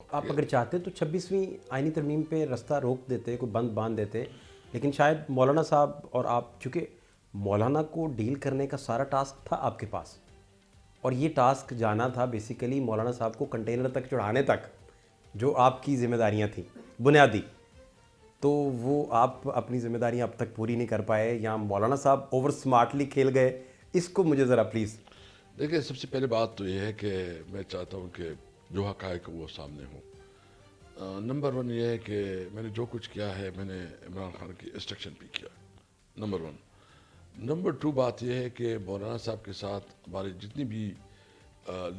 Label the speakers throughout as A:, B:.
A: آپ اگر چاہتے تو 26ویں آئینی ترمیم پہ رستہ روک دیتے، کوئی بند باندھ دیتے، لیکن شاید مولانا صاحب اور آپ، چونکہ مولانا کو ڈیل کرنے کا سارا ٹاسک تھا آپ کے پاس، اور یہ ٹاسک جانا تھا بیسیکلی مولانا صاحب کو کنٹینر تک چڑھانے تک، جو آپ کی ذمہ داریاں تھیں بنیادی، تو وہ آپ اپنی ذمہ داریاں اب تک پوری نہیں کر پائے، یا مولانا صاحب اوور سمارٹلی کھیل گئے؟ اس کو مجھے ذرا پلیز.
B: دیکھیں، سب سے پہلے بات تو یہ ہے کہ میں چاہتا ہوں کہ جو حقائق وہ سامنے ہوں. نمبر ون یہ ہے کہ میں نے جو کچھ کیا ہے میں نے عمران خان کی انسٹرکشن پہ کیا، نمبر ون. نمبر ٹو بات یہ ہے کہ مولانا صاحب کے ساتھ ہماری جتنی بھی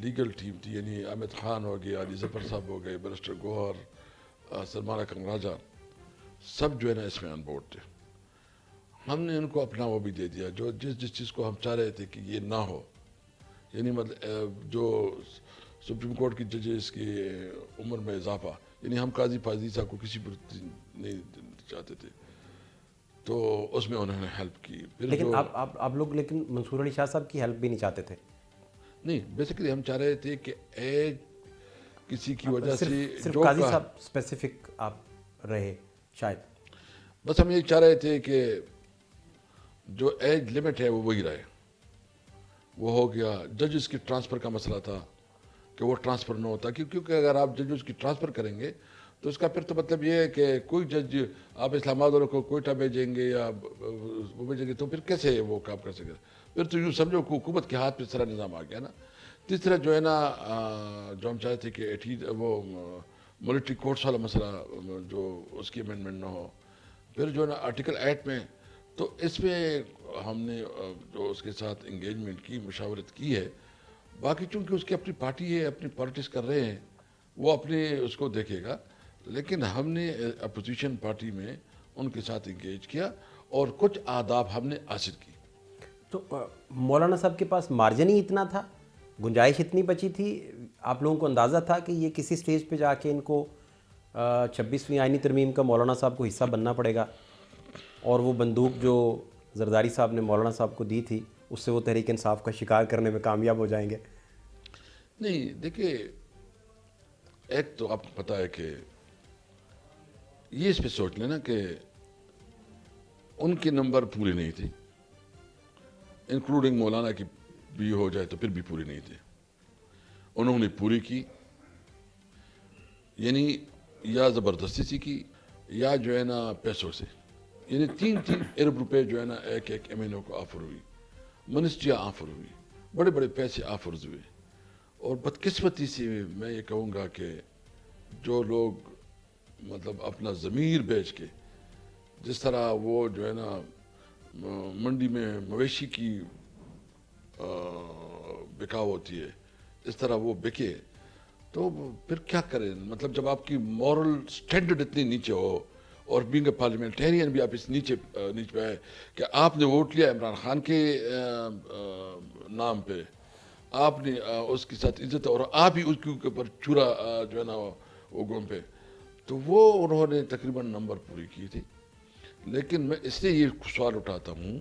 B: لیگل ٹیم تھی، یعنی احمد خان ہو گیا، علی ظفر صاحب ہو گئے، بیرسٹر گوہر، سلمان اکرم راجہ، سب جو ہے نا اس میں آن بورڈ تھے. ہم نے ان کو اپنا وہ بھی دے دیا جو جس چیز کو ہم چاہ رہے تھے کہ یہ نہ ہو. یعنی مطلب جو سپریم کورٹ کی ججز کی عمر میں اضافہ، یعنی ہم قاضی فاضی صاحب کو کسی پر نہیں چاہتے تھے، تو اس میں انہوں نے ہیلپ کی. پھر
A: لیکن
B: جو
A: آپ لوگ لیکن منصور علی شاہ صاحب کی ہیلپ بھی نہیں چاہتے تھے.
B: نہیں، بیسیکلی ہم چاہ رہے تھے کہ ایج کسی کی وجہ سے
A: صرف
B: جو
A: قاضی صاحب اسپیسیفک آپ رہے شاید.
B: بس ہم یہ چاہ رہے تھے کہ جو ایج لمٹ ہے وہ وہی رہے. وہ ہو گیا. ججز کی ٹرانسفر کا مسئلہ تھا کہ وہ ٹرانسفر نہ ہوتا، کیونکہ اگر آپ ججز کی ٹرانسفر کریں گے تو اس کا پھر تو مطلب یہ ہے کہ کوئی جج آپ اسلام آباد والوں کو کوئٹہ بھیجیں گے یا وہ بھیجیں گے تو پھر کیسے وہ کام کر سکے؟ پھر تو یوں سمجھو کہ حکومت کے ہاتھ پہ سارا نظام آ گیا نا. تیسرا جو ہے نا جو ہم چاہتے تھے کہ وہ ملٹری کورٹس والا مسئلہ جو اس کی امینڈمنٹ نہ ہو. پھر جو ہے نا آرٹیکل 8 میں، تو اس میں ہم نے جو اس کے ساتھ انگیجمنٹ کی، مشاورت کی ہے. باقی چونکہ اس کی اپنی پارٹی ہے، اپنی پالیٹکس کر رہے ہیں، وہ اپنے اس کو دیکھے گا. لیکن ہم نے اپوزیشن پارٹی میں ان کے ساتھ انگیج کیا اور کچھ آداب ہم نے حاصل کی.
A: تو مولانا صاحب کے پاس مارجن ہی اتنا تھا، گنجائش اتنی بچی تھی، آپ لوگوں کو اندازہ تھا کہ یہ کسی سٹیج پہ جا کے ان کو 26ویں آئینی ترمیم کا مولانا صاحب کو حصہ بننا پڑے گا، اور وہ بندوق جو زرداری صاحب نے مولانا صاحب کو دی تھی اس سے وہ تحریک انصاف کا شکار کرنے میں کامیاب ہو جائیں گے؟
B: نہیں، دیکھیے، ایک تو آپ کو پتہ ہے کہ یہ اس پہ سوچ لینا کہ ان کے نمبر پورے نہیں تھے، انکلوڈنگ مولانا کی بھی ہو جائے تو پھر بھی پوری نہیں تھے. انہوں نے پوری کی، یعنی یا زبردستی سے کی یا جو ہے نا پیسوں سے. یعنی 3 ارب روپے جو ہے نا ایک ایم این او کو آفر ہوئی، منسٹریاں آفر ہوئی، بڑے بڑے پیسے آفرز ہوئے. اور بدقسمتی سے میں یہ کہوں گا کہ جو لوگ مطلب اپنا ضمیر بیچ کے، جس طرح وہ جو ہے نا منڈی میں مویشی کی بکاؤ ہوتی ہے، اس طرح وہ بکے، تو پھر کیا کریں؟ مطلب جب آپ کی مورل سٹینڈرڈ اتنی نیچے ہو، اور بینگ اے پارلیمنٹرین بھی آپ اس نیچے پہ آئے کہ آپ نے ووٹ لیا عمران خان کے نام پہ، آپ نے اس کے ساتھ عزت اور آپ ہی اس کے اوپر چورا جو ہے نا وہ گم پہ، تو وہ انہوں نے تقریباً نمبر پوری کی تھی. لیکن میں اس لیے یہ سوال اٹھاتا ہوں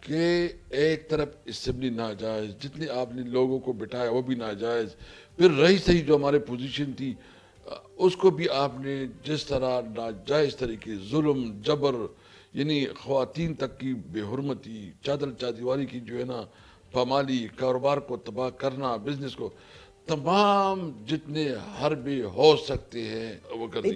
B: کہ ایک طرف اسمبلی ناجائز، جتنے آپ نے لوگوں کو بٹھایا وہ بھی ناجائز، پھر رہی صحیح جو ہمارے پوزیشن تھی اس کو بھی آپ نے جس طرح ناجائز طریقے، ظلم، جبر، یعنی خواتین تک کی بے حرمتی، چادر چادیواری کی جو ہے نا پامالی، کاروبار کو تباہ کرنا، بزنس کو، تمام جتنے حربے ہو سکتے ہیں وہ کر دی.